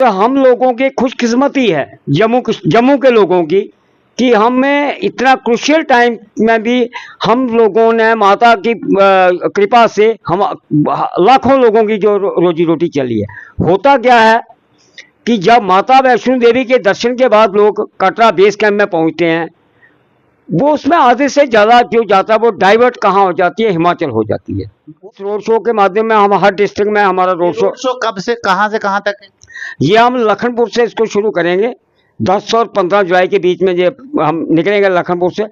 तो हम लोगों की खुशकिस्मती है जम्मू के लोगों की कि हमें इतना क्रुशियल टाइम में भी हम लोगों ने माता की कृपा से हम लाखों लोगों की जो रोजी रोटी चली है। होता क्या है कि जब माता वैष्णो देवी के दर्शन के बाद लोग कटरा बेस कैंप में पहुंचते हैं, वो उसमें आधे से ज़्यादा जो जाता है वो डाइवर्ट कहाँ हो जाती है, हिमाचल हो जाती है। उस रोड शो के माध्यम में हम हर डिस्ट्रिक्ट में हमारा रोड शो कब से कहाँ तक है? ये हम लखनपुर से इसको शुरू करेंगे। 10 और 15 जुलाई के बीच में ये हम निकलेंगे लखनपुर से।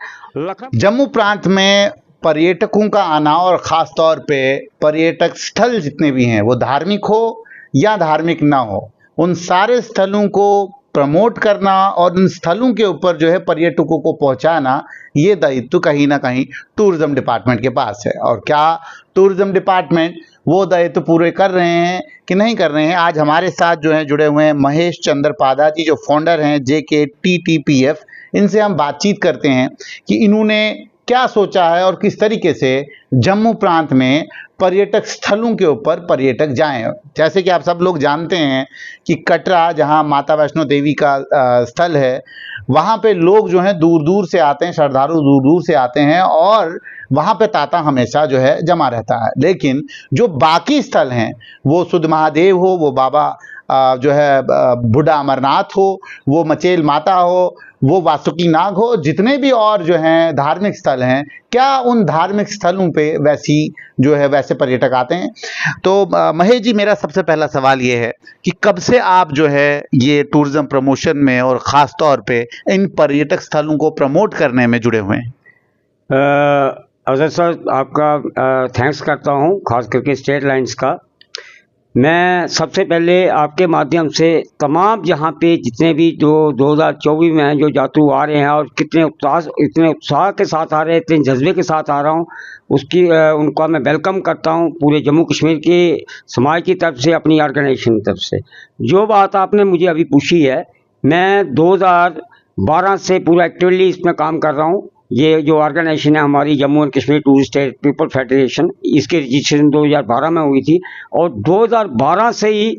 जम्मू प्रांत में पर्यटकों का आना और ख़ास तौर पे पर्यटक स्थल जितने भी हैं वो धार्मिक हो या धार्मिक ना हो, उन सारे स्थलों को प्रमोट करना और उन स्थलों के ऊपर जो है पर्यटकों को पहुंचाना, ये दायित्व कहीं ना कहीं टूरिज्म डिपार्टमेंट के पास है। और क्या टूरिज्म डिपार्टमेंट वो दायित्व पूरे कर रहे हैं कि नहीं कर रहे हैं? आज हमारे साथ जो है जुड़े हुए हैं महेश चंद्र पादा जी, जो फाउंडर हैं JKTTPF। इनसे हम बातचीत करते हैं कि इन्होंने क्या सोचा है और किस तरीके से जम्मू प्रांत में पर्यटक स्थलों के ऊपर पर्यटक जाएं। जैसे कि आप सब लोग जानते हैं कि कटरा, जहां माता वैष्णो देवी का स्थल है, वहां पे लोग जो हैं दूर दूर से आते हैं, श्रद्धालु दूर दूर से आते हैं और वहां पे तांता हमेशा जो है जमा रहता है। लेकिन जो बाकी स्थल हैं, वो सुध महादेव हो, वो बाबा जो है बूढ़ा अमरनाथ हो, वो मचेल माता हो, वो वासुकी नाग हो, जितने भी और जो हैं धार्मिक स्थल हैं, क्या उन धार्मिक स्थलों पे वैसे पर्यटक आते हैं? तो महेश जी, मेरा सबसे पहला सवाल ये है कि कब से आप जो है ये टूरिज्म प्रमोशन में और ख़ास तौर पे इन पर्यटक स्थलों को प्रमोट करने में जुड़े हुए हैं? अजय सर, आपका थैंक्स करता हूँ, खास करके स्टेट लाइन्स का। मैं सबसे पहले आपके माध्यम से तमाम जहाँ पे जितने भी जो 2024 में हैं जो यात्रु आ रहे हैं और इतने उत्साह के साथ आ रहे हैं, इतने जज्बे के साथ आ रहा हूँ, उसकी उनका मैं वेलकम करता हूँ पूरे जम्मू कश्मीर के समाज की तरफ से, अपनी ऑर्गेनाइजेशन की तरफ से। जो बात आपने मुझे अभी पूछी है, मैं 2012 से पूरा एक्टिवली इसमें काम कर रहा हूँ। ये जो ऑर्गेनाइजेशन है हमारी Jammu and Kashmir tourist people federation, इसके रजिस्ट्रेशन 2012 में हुई थी और 2012 से ही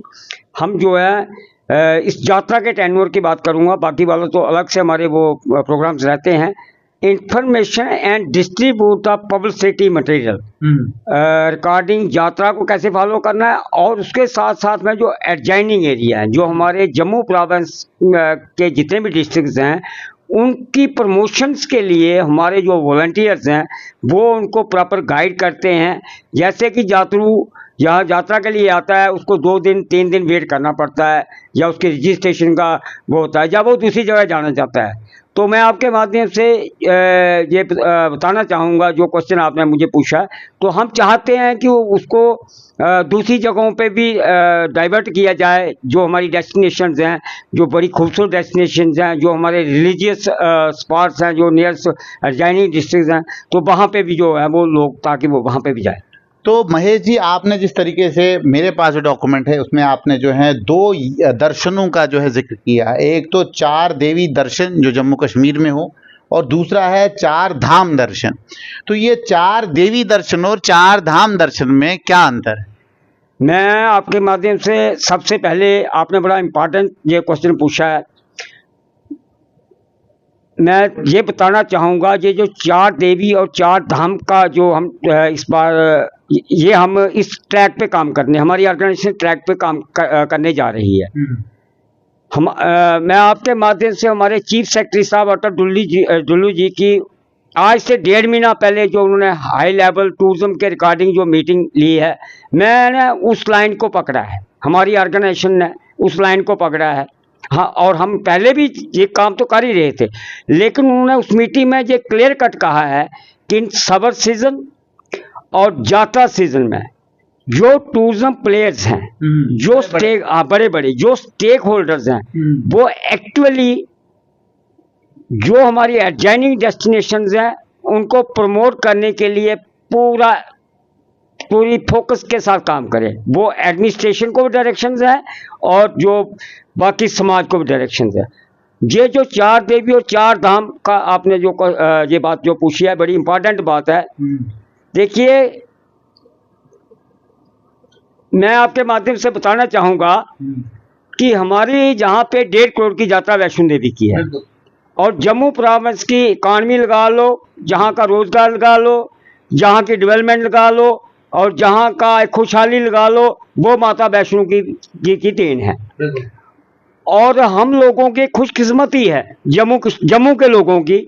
हम जो है इस यात्रा के टेन्योर की बात करूंगा, बाकी वालों तो अलग से हमारे वो प्रोग्राम्स रहते हैं। Information and distribute the publicity material recording यात्रा को कैसे फॉलो करना है, और उसके साथ साथ में जो एडजाइनिंग एरिया है, जो हमारे जम्मू प्रोविंस के जितने भी डिस्ट्रिक्ट्स हैं, उनकी प्रमोशंस के लिए हमारे जो वॉलंटियर्स हैं वो उनको प्रॉपर गाइड करते हैं। जैसे कि यात्रु यहाँ यात्रा के लिए आता है, उसको 2 दिन 3 दिन वेट करना पड़ता है, या उसके रजिस्ट्रेशन का वो होता है, जब वो दूसरी जगह जाना चाहता है। तो मैं आपके माध्यम से ये बताना चाहूँगा, जो क्वेश्चन आपने मुझे पूछा, तो हम चाहते हैं कि उसको दूसरी जगहों पे भी डाइवर्ट किया जाए। जो हमारी डेस्टिनेशंस हैं, जो बड़ी खूबसूरत डेस्टिनेशंस हैं, जो हमारे रिलीजियस स्पॉट्स हैं, जो नियर एडजाइनिंग डिस्ट्रिक्ट हैं, तो वहाँ पे भी जो है वो लोग, ताकि वो वहाँ पे भी जाए। तो महेश जी, आपने जिस तरीके से, मेरे पास जो डॉक्यूमेंट है उसमें आपने जो है 2 दर्शनों का जो है जिक्र किया। एक तो 4 देवी दर्शन जो जम्मू कश्मीर में हो, और दूसरा है 4 धाम दर्शन। तो ये 4 देवी दर्शन और 4 धाम दर्शन में क्या अंतर है? मैं आपके माध्यम से सबसे पहले, आपने बड़ा इम्पोर्टेंट ये क्वेश्चन पूछा है, मैं ये बताना चाहूँगा, ये जो 4 देवी और 4 धाम का जो हम इस बार ये हम इस ट्रैक पे काम करने, हमारी ऑर्गेनाइजेशन ट्रैक पे काम करने जा रही है। मैं आपके माध्यम से हमारे चीफ सेक्रेटरी साहब डॉक्टर डुल्लू जी की आज से 1.5 महीना पहले जो उन्होंने हाई लेवल टूरिज्म के रिगार्डिंग जो मीटिंग ली है, मैंने उस लाइन को पकड़ा है, हमारी ऑर्गेनाइजेशन ने उस लाइन को पकड़ा है। हाँ, और हम पहले भी ये काम तो कर ही रहे थे, लेकिन उन्होंने उस मीटिंग में ये क्लियर कट कहा है कि इन समर सीजन और यात्रा सीजन में जो टूरिज्म प्लेयर्स हैं, जो बड़े जो स्टेक होल्डर्स हैं, वो एक्चुअली जो हमारी एडजाइनिंग डेस्टिनेशंस हैं उनको प्रमोट करने के लिए पूरी फोकस के साथ काम करें। वो एडमिनिस्ट्रेशन को भी डायरेक्शंस हैं और जो बाकी समाज को भी डायरेक्शंस है। ये जो 4 देवी और 4 धाम का आपने जो ये बात जो पूछी है, बड़ी इंपॉर्टेंट बात है। देखिए, मैं आपके माध्यम से बताना चाहूँगा कि हमारी जहाँ पे 1.5 करोड़ की यात्रा वैष्णो देवी की है, और जम्मू प्रोविंस की इकॉनमी लगा लो, जहाँ का रोजगार लगा लो, जहाँ की डेवलपमेंट लगा लो, और जहाँ का खुशहाली लगा लो, वो माता वैष्णो की देन है। और हम लोगों की खुशकिस्मती है जम्मू के लोगों की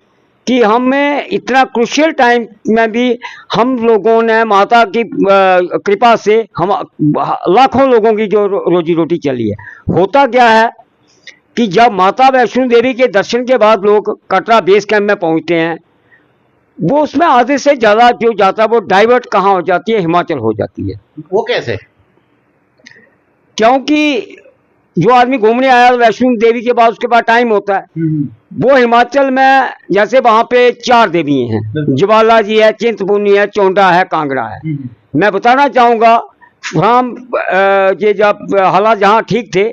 कि हमें इतना क्रुशियल टाइम में भी हम लोगों ने माता की कृपा से हम लाखों लोगों की जो रोजी रोटी चली है। होता क्या है कि जब माता वैष्णो देवी के दर्शन के बाद लोग कटरा बेस कैंप में पहुंचते हैं, वो उसमें आधे से ज़्यादा जो जाता है वो डाइवर्ट कहाँ हो जाती है, हिमाचल हो जाती है। वो कैसे? क्योंकि जो आदमी घूमने आया वैष्णो देवी के बाद उसके बाद टाइम होता है, वो हिमाचल में जैसे वहाँ पे 4 देवी हैं, ज्वाला जी है, चिंतपूर्णी है, चौंडा है, कांगड़ा है। मैं बताना चाहूँगा फ्राम ये जब हालात जहाँ ठीक थे,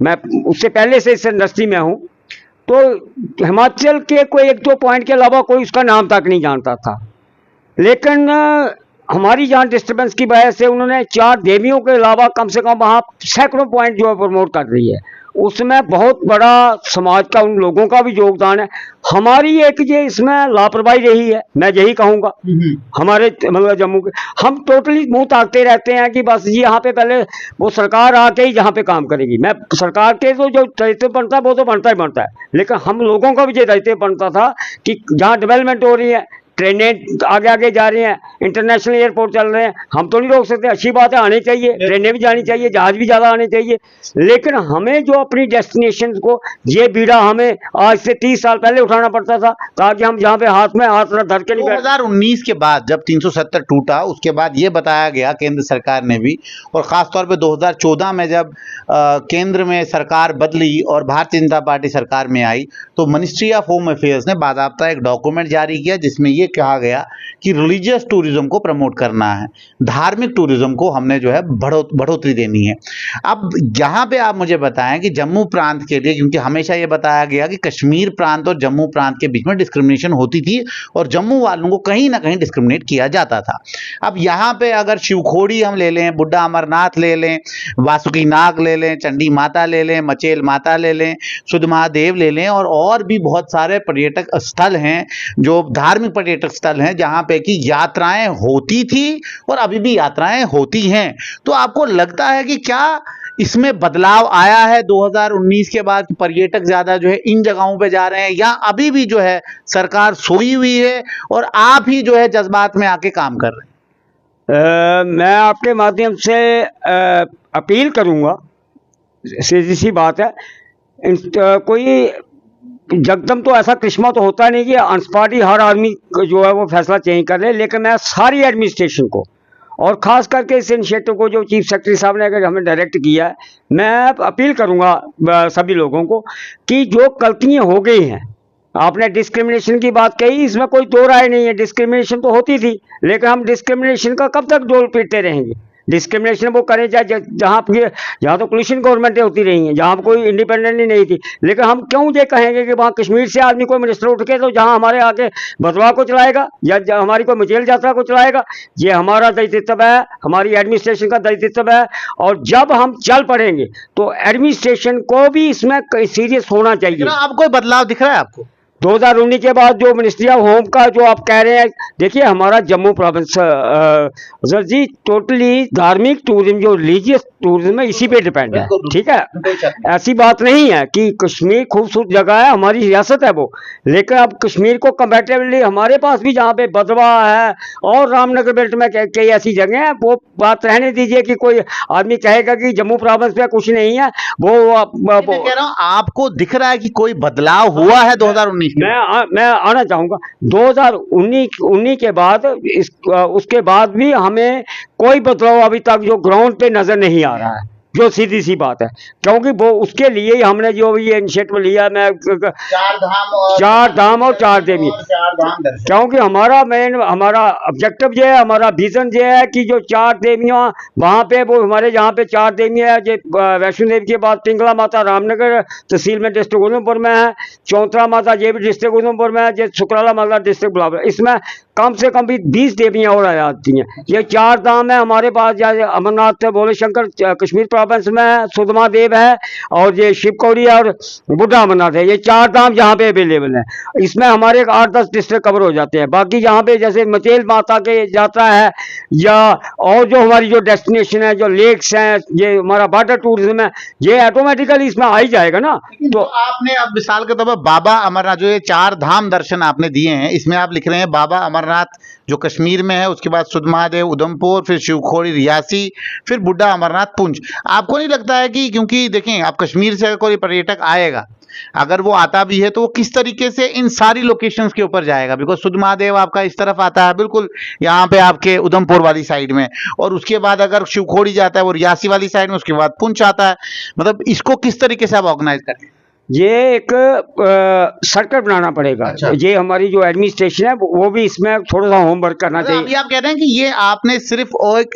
मैं उससे पहले से इस इंडस्ट्री में हूँ, तो हिमाचल के कोई 1-2 पॉइंट के अलावा कोई उसका नाम तक नहीं जानता था। लेकिन हमारी जहाँ डिस्टर्बेंस की वजह से उन्होंने 4 देवियों के अलावा कम से कम वहाँ सैकड़ों पॉइंट जो है प्रमोट कर रही है। उसमें बहुत बड़ा समाज का उन लोगों का भी योगदान है। हमारी एक ये इसमें लापरवाही रही है, मैं यही कहूँगा। हमारे मतलब जम्मू के हम टोटली मुंह ताकते रहते हैं कि बस ये यहाँ पे पहले वो सरकार आके ही यहाँ पे काम करेगी। मैं सरकार के तो जो दायित्व बनता है वो तो बनता ही बनता है, लेकिन हम लोगों का भी ये दायित्व बनता था कि जहाँ डेवलपमेंट हो रही है, ट्रेनें आगे आगे जा रही हैं, इंटरनेशनल एयरपोर्ट चल रहे हैं, हम तो नहीं रोक सकते। अच्छी बात है, आनी चाहिए, ट्रेनें भी जानी चाहिए, जहाज भी ज़्यादा आने चाहिए, लेकिन हमें जो अपनी डेस्टिनेशन को ये बीड़ा हमें आज से 30 साल पहले उठाना पड़ता था, ताकि हम जहाँ पे हाथ में हाथ धर के नहीं। 2019 के बाद जब 370 टूटा, उसके बाद ये बताया गया केंद्र सरकार ने भी, और ख़ासतौर पे 2014 में जब केंद्र में सरकार बदली और भारतीय जनता पार्टी सरकार में आई, तो मिनिस्ट्री ऑफ होम अफेयर्स ने बाकायदा एक डॉक्यूमेंट जारी किया जिसमें ये कहा गया कि रिलीजियस टूरिज्म को प्रमोट करना है, धार्मिक टूरिज्म को हमने जो है बढ़ोतरी देनी है। अब यहाँ पे आप मुझे बताएं कि जम्मू प्रांत के लिए, क्योंकि हमेशा ये बताया गया कि कश्मीर प्रांत और जम्मू प्रांत के बीच में डिस्क्रिमिनेशन होती थी और जम्मू वालों को कहीं ना कहीं डिस्क्रिमिनेट किया जाता था। अब यहाँ पे अगर शिवखोड़ी हम ले लें, बुड्ढा अमरनाथ ले लें, वासुकी नाग ले लें, चंडी माता ले लें, मचेल माता ले लें, सुध महादेव ले लें, और भी बहुत सारे पर्यटक स्थल हैं जो धार्मिक पर्यटक स्थल हैं जहाँ पे कि यात्राएं होती थी और अभी भी यात्राएं होती हैं। तो आपको लगता है कि क्या इसमें बदलाव आया है 2019 के बाद, पर्यटक ज्यादा जो है इन जगहों पे जा रहे हैं, या अभी भी जो है सरकार सोई हुई है और आप ही जो है जज्बात में आके काम कर रहे हैं? मैं आपके माध्यम से अपील करूंगा, सीधी सी बात है, कोई जगदम तो ऐसा करिश्मा तो होता नहीं कि अनस्पॉट ही हर आदमी जो है वो फैसला चेंज कर ले, लेकिन मैं सारी एडमिनिस्ट्रेशन को और ख़ास करके इस इनिशिएटिव को जो चीफ सेक्रेटरी साहब ने अगर हमें डायरेक्ट किया है, मैं अपील करूंगा सभी लोगों को कि जो गलतियाँ हो गई हैं, आपने डिस्क्रिमिनेशन की बात कही, इसमें कोई दो राय नहीं है, डिस्क्रिमिनेशन तो होती थी, लेकिन हम डिस्क्रिमिनेशन का कब तक डोल पीटते रहेंगे? डिस्क्रिमिनेशन वो करें चाहे जहाँ तो पोलिशन गवर्नमेंटें होती रही हैं, जहाँ कोई इंडिपेंडेंट ही नहीं थी, लेकिन हम क्यों ये कहेंगे कि वहाँ कश्मीर से आदमी कोई मिनिस्टर उठ के तो जहाँ हमारे आके बदवा को चलाएगा या हमारी कोई मचेल यात्रा को चलाएगा? ये हमारा दायित्व है, हमारी एडमिनिस्ट्रेशन का दायित्व है, और जब हम चल पड़ेंगे तो एडमिनिस्ट्रेशन को भी इसमें सीरियस होना चाहिए। अब कोई बदलाव दिख रहा है आपको 2019 के बाद जो मिनिस्ट्री ऑफ होम का जो आप कह रहे हैं? देखिए, हमारा जम्मू प्रोविंस सर जी टोटली धार्मिक टूरिज्म, जो रिलीजियस टूरिज्म है, इसी पे डिपेंड है, ठीक है? ऐसी बात नहीं है कि कश्मीर खूबसूरत जगह है, हमारी रियासत है वो, लेकिन अब कश्मीर को कंपैरेटिवली हमारे पास भी जहाँ पे बदवा है और रामनगर बेल्ट में कई ऐसी जगह है, वो बात रहने दीजिए कि कोई आदमी कहेगा कि जम्मू प्रोविंस पे कुछ नहीं है। वो कह रहा हूँ, आपको दिख रहा है कि कोई बदलाव हुआ है 2019? मैं आना चाहूंगा 2019 के बाद उसके बाद भी हमें कोई बदलाव अभी तक जो ग्राउंड पे नजर नहीं आ रहा है, जो सीधी सी बात है, क्योंकि वो उसके लिए ही हमने जो ये इनिशिएटिव लिया, मैं 4 धाम और 4 देवी, क्योंकि हमारा ऑब्जेक्टिव ये है, हमारा विजन ये है कि जो 4 देवियाँ वहाँ पे, वो हमारे यहाँ पे 4 देवियाँ है, वैष्णो देवी के बाद पिंगला माता रामनगर तहसील में डिस्ट्रिक्ट उधमपुर में है, चौंतरा माता ये भी डिस्ट्रिक्ट उधमपुर में है, सुकराला माता डिस्ट्रिक्ट बिलासपुर, इसमें कम से कम भी 20 देवियाँ और आ जाती हैं। ये 4 धाम है हमारे पास, जैसे अमरनाथ, भोले शंकर कश्मीर प्रोविंस में सुधमा देव है और ये शिवकोड़ी और बुढ़ा अमरनाथ है, ये 4 धाम यहाँ पे अवेलेबल है। इसमें हमारे 8-10 डिस्ट्रिक्ट कवर हो जाते हैं। बाकी यहाँ पे जैसे मचेल माता के यात्रा है या और जो हमारी जो डेस्टिनेशन है, जो लेक्स हैं, ये हमारा वाटर टूरिज्म है, ये ऑटोमेटिकली इसमें आ ही जाएगा ना। तो आपने अब मिसाल के तौर पर बाबा अमरनाथ जो ये 4 धाम दर्शन आपने दिए हैं, इसमें आप लिख रहे हैं बाबा अमरनाथ जो कश्मीर में है, उसके बाद सुध महादेव उधमपुर, फिर शिवखोड़ी रियासी, फिर बुड्ढा अमरनाथ पुंछ। आपको नहीं लगता है कि क्योंकि देखें आप कश्मीर से अगर कोई पर्यटक आएगा, अगर वो आता भी है तो वो किस तरीके से इन सारी लोकेशंस के ऊपर जाएगा? बिकॉज सुध महादेव आपका इस तरफ आता है, बिल्कुल यहाँ पे आपके उधमपुर वाली साइड में, और उसके बाद अगर शिवखोड़ी जाता है वो रियासी वाली साइड में, उसके बाद पुंछ आता है। मतलब इसको किस तरीके से आप ऑर्गेनाइज करें? ये एक सर्कल बनाना पड़ेगा। अच्छा। ये हमारी जो एडमिनिस्ट्रेशन है वो भी इसमें थोड़ा सा होमवर्क करना चाहिए। अभी आप कह रहे हैं कि ये आपने सिर्फ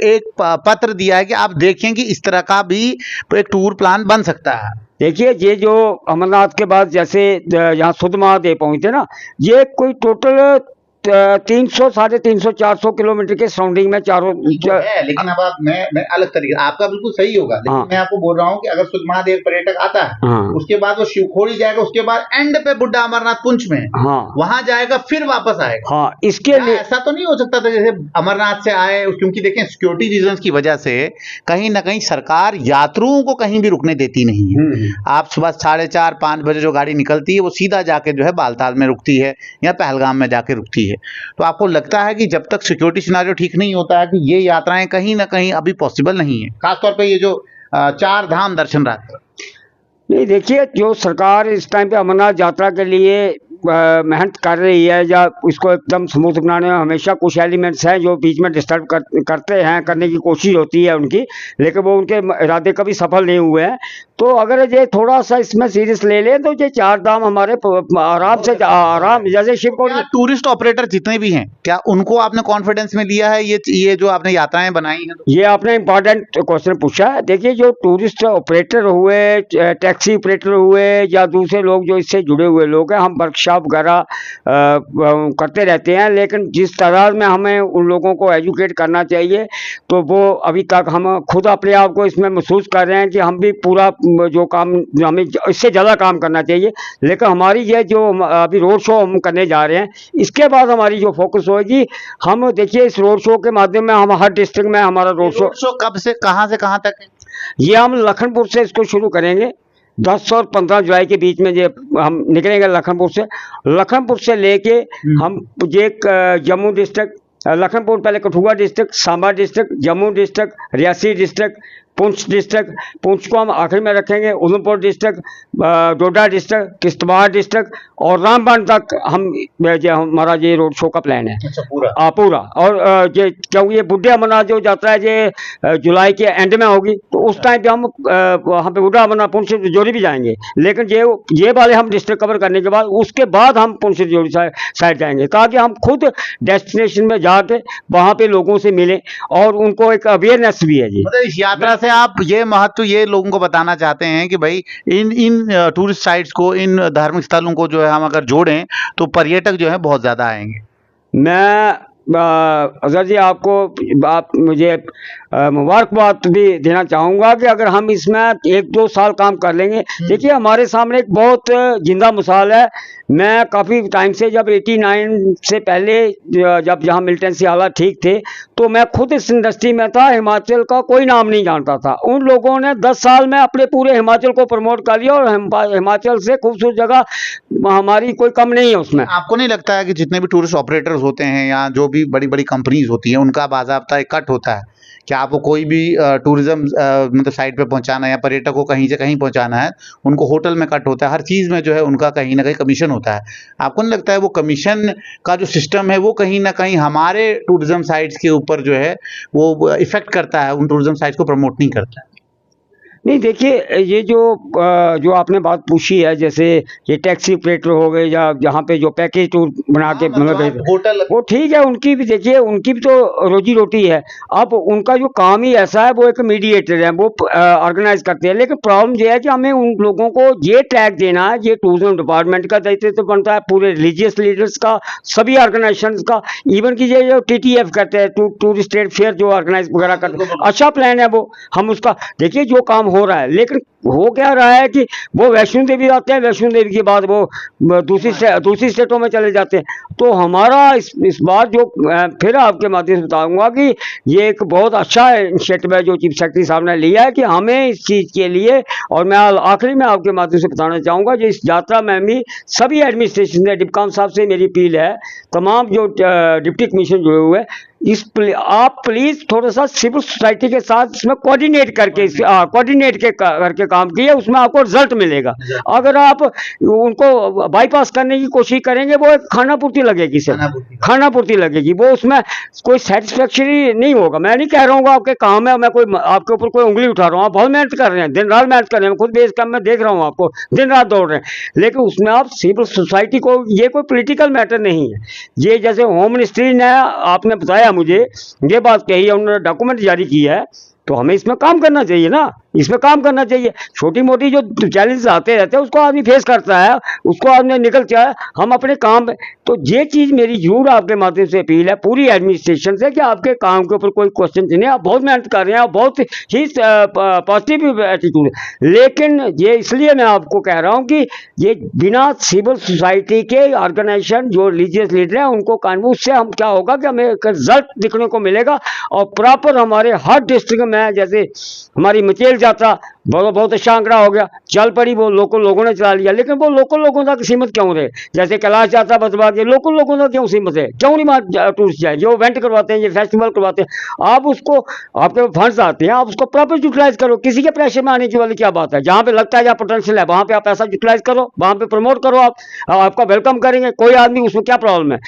एक पत्र दिया है कि आप देखें कि इस तरह का भी एक टूर प्लान बन सकता है। देखिए, ये जो अमरनाथ के बाद जैसे यहाँ सुध महादेव पहुंचते ना, ये कोई टोटल 300, 350, 400 किलोमीटर के सराउंडिंग में चारों है। लेकिन अब आप मैं अलग तरीके, आपका बिल्कुल सही होगा, लेकिन हाँ। मैं आपको बोल रहा हूँ कि अगर सुध महादेव पर्यटक आता है, हाँ। उसके बाद वो शिवखोड़ी जाएगा, उसके बाद एंड पे बुड्ढा अमरनाथ पुंछ में, हाँ, वहां जाएगा, फिर वापस आएगा। हाँ, इसके लिए ऐसा तो नहीं हो सकता था जैसे अमरनाथ से आए, क्योंकि देखें सिक्योरिटी रीजंस की वजह से कहीं ना कहीं सरकार यात्रियों को कहीं भी रुकने देती नहीं है। आप सुबह 4:30-5 बजे जो गाड़ी निकलती है वो सीधा जाके जो है बालताल में रुकती है या पहलगाम में जाके रुकती है। तो आपको लगता है कि जब तक सिक्योरिटी सिनारियो ठीक नहीं होता है कि ये यात्राएं कहीं ना कहीं अभी पॉसिबल नहीं है, खासतौर पे ये जो 4 धाम दर्शन यात्रा? नहीं, देखिए, जो सरकार इस टाइम पे अमरनाथ यात्रा के लिए मेहनत कर रही है या इसको एकदम स्मूथ बनाने में हमेशा कुछ एलिमेंट्स हैं जो बीच में डिस्टर्ब करते हैं, करने की कोशिश होती है उनकी, लेकिन वो उनके इरादे कभी सफल नहीं हुए हैं। तो अगर ये थोड़ा सा इसमें सीरियस ले लें तो ये 4 धाम हमारे आराम से जैसे शिवकोड़ी। टूरिस्ट ऑपरेटर जितने भी हैं, क्या उनको आपने कॉन्फिडेंस में लिया है ये जो आपने यात्राएं बनाई हैं? ये आपने इम्पोर्टेंट क्वेश्चन पूछा है। देखिए, जो टूरिस्ट ऑपरेटर हुए, टैक्सी ऑपरेटर हुए या दूसरे लोग जो इससे जुड़े हुए लोग हैं, हम वर्कशॉप वगैरह करते रहते हैं, लेकिन जिस तरह में हमें उन लोगों को एजुकेट करना चाहिए तो वो अभी तक हम खुद अपने आप को इसमें महसूस कर रहे हैं कि हम भी पूरा जो काम, हमें इससे ज़्यादा काम करना चाहिए। लेकिन हमारी ये जो अभी रोड शो हम करने जा रहे हैं, इसके बाद हमारी जो फोकस होगी, हम देखिए इस रोड शो के माध्यम में हम हर डिस्ट्रिक्ट में हमारा रोड शो कब से कहाँ तक है? ये हम लखनपुर से इसको शुरू करेंगे। 10 और 15 जुलाई के बीच में ये हम निकलेंगे लखनपुर से लेके हम ये जम्मू डिस्ट्रिक्ट, लखनपुर पहले Kathua district, Samba district, Jammu district, Reasi district, Poonch district, Poonch को हम आखिर में रखेंगे, उधमपुर डिस्ट्रिक्ट, डोडा डिस्ट्रिक्ट, किश्तवाड़ डिस्ट्रिक्ट और रामबन तक हमारा ये रोड शो का प्लान है। अच्छा, पूरा। और ये क्योंकि ये बुड्ढे अमरनाथ जो यात्रा है ये जुलाई के एंड में होगी, तो उस टाइम पे हम वहाँ पे बुड्ढा अमरनाथ पुंछ जोड़ी भी जाएंगे, लेकिन ये वाले हम डिस्ट्रिक्ट कवर करने के बाद उसके बाद हम पुंछ जोड़ी साइड जाएंगे, ताकि हम खुद डेस्टिनेशन में जाके वहाँ पे लोगों से मिलें और उनको एक अवेयरनेस भी है जी। मतलब इस यात्रा से आप ये महत्व ये लोगों को बताना चाहते हैं कि भाई इन टूरिस्ट साइट्स को, इन धार्मिक स्थलों को जो है हम अगर जोड़ें तो पर्यटक जो है बहुत ज़्यादा आएंगे। मैं अजहर जी आप मुझे मुबारकबाद भी देना चाहूँगा कि अगर हम इसमें 1-2 साल काम कर लेंगे। देखिए, हमारे सामने एक बहुत जिंदा मिसाल है। मैं काफ़ी टाइम से, जब 89 से पहले जब यहाँ मिलिटेंसी हालात ठीक थे, तो मैं खुद इस इंडस्ट्री में था, हिमाचल का कोई नाम नहीं जानता था। उन लोगों ने 10 साल में अपने पूरे हिमाचल को प्रमोट कर लिया और हिमाचल से खूबसूरत जगह हमारी कोई कम नहीं है उसमें। आपको नहीं लगता है कि जितने भी टूरिस्ट ऑपरेटर्स होते हैं या जो भी बड़ी बड़ी कंपनीज होती हैं, उनका बाज़ाब्ता एक कट होता है कि आपको कोई भी टूरिज्म मतलब साइट पे पहुंचाना है या पर्यटक को कहीं से कहीं पहुंचाना है, उनको होटल में कट होता है, हर चीज़ में जो है उनका कहीं ना कहीं कमीशन होता है। आपको नहीं लगता है वो कमीशन का जो सिस्टम है वो कहीं ना कहीं हमारे टूरिज्म साइट्स के ऊपर जो है वो इफेक्ट करता है, उन टूरिज्म साइट्स को प्रमोट नहीं करता है? नहीं देखिए, ये जो आपने बात पूछी है, जैसे ये टैक्सी ऑपरेटर हो गए या जहाँ पे जो पैकेज टूर बना के मतलब होटल, वो ठीक है, उनकी भी देखिए, उनकी भी तो रोजी रोटी है। अब उनका जो काम ही ऐसा है, वो एक मीडिएटर है, वो ऑर्गेनाइज करते हैं। लेकिन प्रॉब्लम ये है कि हमें उन लोगों को ये टैग देना है, ये टूरिज्म डिपार्टमेंट का दायित्व तो बनता है, पूरे रिलीजियस लीडर्स का, सभी ऑर्गेनाइजेशन का, इवन की ये जो TTF कहते हैं, टूरिस्ट ट्रेड फेयर जो ऑर्गेनाइज वगैरह करते हैं, अच्छा प्लान है वो। हम उसका देखिए जो काम हो रहा है, लेकिन हो क्या रहा है कि वो वैष्णो देवी आते हैं, वैष्णो देवी के बाद वो दूसरी स्टेटों में चले जाते हैं। तो हमारा इस बार जो फिर आपके माध्यम से बताऊंगा कि ये एक बहुत अच्छा इनिशिएटिव है जो चीफ सेक्रेटरी साहब ने लिया है कि हमें इस चीज़ के लिए, और मैं आखिरी में आपके माध्यम से बताना चाहूँगा कि इस यात्रा में भी सभी एडमिनिस्ट्रेशन से, डिप्टी साहब से मेरी अपील है, तमाम जो डिप्टी कमीशन जुड़े हुए हैं, आप प्लीज थोड़ा सा सिविल सोसाइटी के साथ इसमें कोऑर्डिनेट करके करके काम किए, उसमें आपको रिजल्ट मिलेगा। अगर आप उनको बाईपास करने की कोशिश करेंगे, वो एक खाना पूर्ति लगेगी सर, खाना पूर्ति लगेगी, वो उसमें कोई सेटिस्फैक्टरी नहीं होगा। मैं नहीं कह रहा हूँ आपके काम है, मैं कोई आपके ऊपर कोई उंगली उठा रहा हूँ, आप बहुत मेहनत कर रहे हैं, दिन रात मेहनत कर रहे हैं, खुद बेस काम में देख रहा हूँ आपको, दिन रात दौड़ रहे हैं, लेकिन उसमें आप सिविल सोसाइटी को, ये कोई पॉलिटिकल मैटर नहीं है। ये जैसे होम मिनिस्ट्री ने आपने बताया मुझे, ये बात कही है, उन्होंने डॉक्यूमेंट जारी किया है, तो हमें इसमें काम करना चाहिए ना, इसमें काम करना चाहिए। छोटी मोटी जो चैलेंज आते रहते हैं उसको आदमी फेस करता है, उसको आदमी निकलता है, हम अपने काम। तो ये चीज़ मेरी जरूर आपके माध्यम से अपील है पूरी एडमिनिस्ट्रेशन से कि आपके काम के ऊपर कोई क्वेश्चन नहीं है, आप बहुत मेहनत कर रहे हैं, आप बहुत ही पॉजिटिव एटीट्यूड है। लेकिन ये इसलिए मैं आपको कह रहा हूँ कि ये बिना सिविल सोसाइटी के ऑर्गेनाइजेशन जो रिलीजियस लीडर हैं उनको काम, उससे हम क्या होगा कि हमें एक रिजल्ट दिखने को मिलेगा, और प्रॉपर हमारे हर डिस्ट्रिक्ट में, जैसे हमारी मचेल यात्रा बहुत अच्छा आंकड़ा हो गया, चल पड़ी, वो लोकल लोगों ने चला लिया, लेकिन वो लोकल लोगों तक सीमित क्यों रहे? जैसे कैलाश यात्रा बदवा के लोकल लोगों तक क्यों सीमित है? क्यों नहीं टूरिस्ट जाए? जो इवेंट करवाते हैं, ये फेस्टिवल करवाते हैं, आप उसको, आपके फंड्स आते हैं, आप उसको प्रॉपर यूटिलाइज करो। किसी के प्रेशर में आने की वाली क्या बात है? जहाँ पे लगता है, जहाँ पोटेंशियल है, वहाँ पे आप पैसा यूटिलाइज करो, वहाँ पे प्रमोट करो, आप आपका वेलकम करेंगे, कोई आदमी, उसमें क्या प्रॉब्लम है?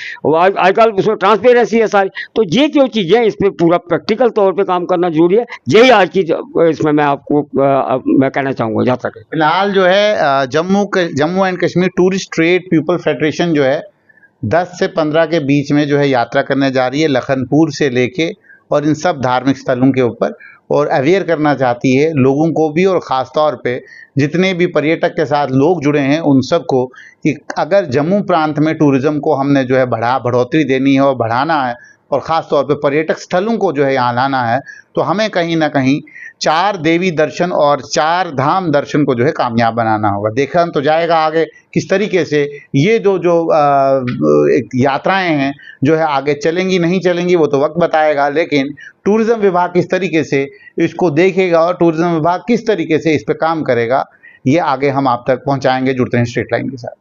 आजकल उसमें ट्रांसपेरेंसी है सारी। तो ये जो चीज़ें, इस पर पूरा प्रैक्टिकल तौर पर काम करना जरूरी है। यही आज की इसमें मैं आपको मैं कहना चाहूँगा यात्रा के। फिलहाल जो है Jammu and Kashmir tourist trade people federation जो है 10 से 15 के बीच में जो है यात्रा करने जा रही है, लखनपुर से लेके और इन सब धार्मिक स्थलों के ऊपर, और अवेयर करना चाहती है लोगों को भी, और ख़ास तौर पे जितने भी पर्यटक के साथ लोग जुड़े हैं उन सबको, कि अगर जम्मू प्रांत में टूरिज़्म को हमने जो है बढ़ोतरी देनी है और बढ़ाना है, और ख़ास तौर पे पर्यटक स्थलों को जो है यहाँ लाना है, तो हमें कहीं ना कहीं 4 देवी दर्शन और 4 धाम दर्शन को जो है कामयाब बनाना होगा। देखा तो जाएगा आगे किस तरीके से ये जो एक यात्राएं हैं जो है आगे चलेंगी नहीं चलेंगी, वो तो वक्त बताएगा, लेकिन टूरिज़्म विभाग किस तरीके से इसको देखेगा और टूरिज़्म विभाग किस तरीके से इस पर काम करेगा, ये आगे हम आप तक पहुँचाएँगे। जुड़ते हैं स्ट्रेट लाइन के साथ।